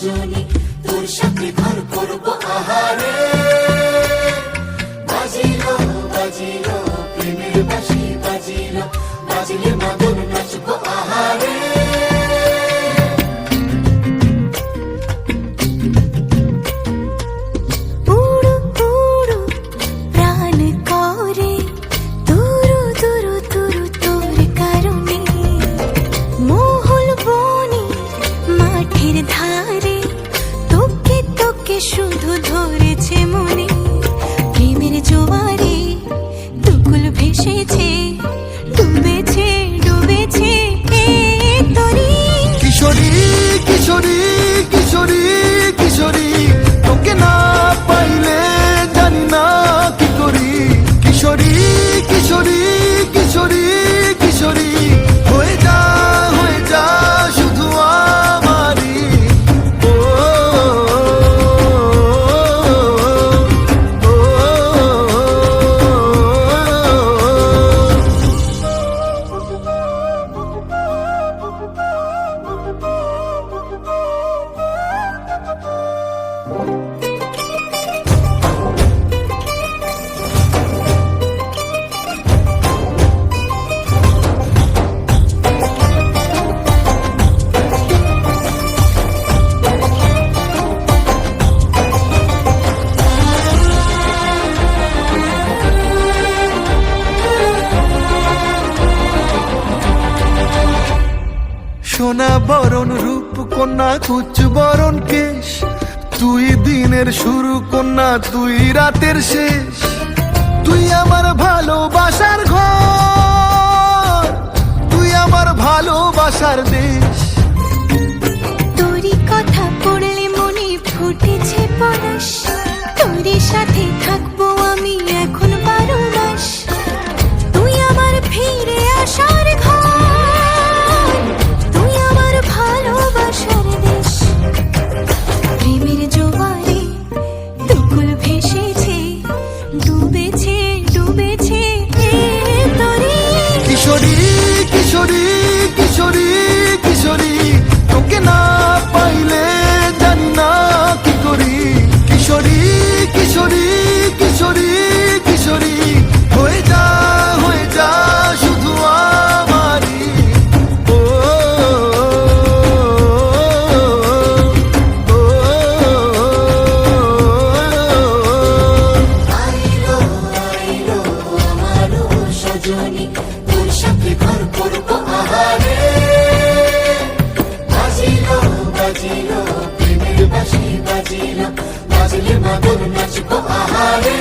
সজনী, তোর সাথে ঘর করব আহারে। বাজিলো বাজিলো প্রেমের বাঁশি, বাজিলো বাজিলে মাদল নাচব আহারে। শুধু ধরেছে মনে প্রেমের জোয়ারে, দুকুল ভেসেছে, ডুবেছে ডুবেছে তরি। কিশোরী কিশোরী কিশোরী কিশোরী, তোকে না পাইলে জানি না কি করি। কিশোরী কিশোরী কিশোরী কিশোরী, হয়ে যা শুধু আমারই। সোনা বরণ রূপ কন্যা, কুচ বরণ কেশ, তুই দিনের শুরু কন্যা, তুই রাতের শেষ। তুই আমার ভালোবাসার ঘর, তুই আমার ভালোবাসার দেশ। তোরই কথা পড়লে মনে ফুটেছে পরশ, তোরই সাথে থাকবো আমি এখন 12 মাস। তুই আমার ফিরে আসার ঘর, তুই আমার ভালোবাসার দেশ। প্রেমের জোয়ারে দুকুল ভেসেছে, ডুবেছে ডুবেছে তরি। কিশোরী কিশোরী কিশোরী কিশোরী, তোকে না পাইলে জানি না কি করি। কিশোরী কিশোরী কিশোরী কিশোরী, হয়ে যা শুধু আমারই। ও আইলো আইলো আমারও সজনী, তোর সাথে ঘর করব আহারে। বাজিলো বাজিলো প্রেমের বাঁশি, বাজিলো বাজিলে মাদল নাচব আহারে।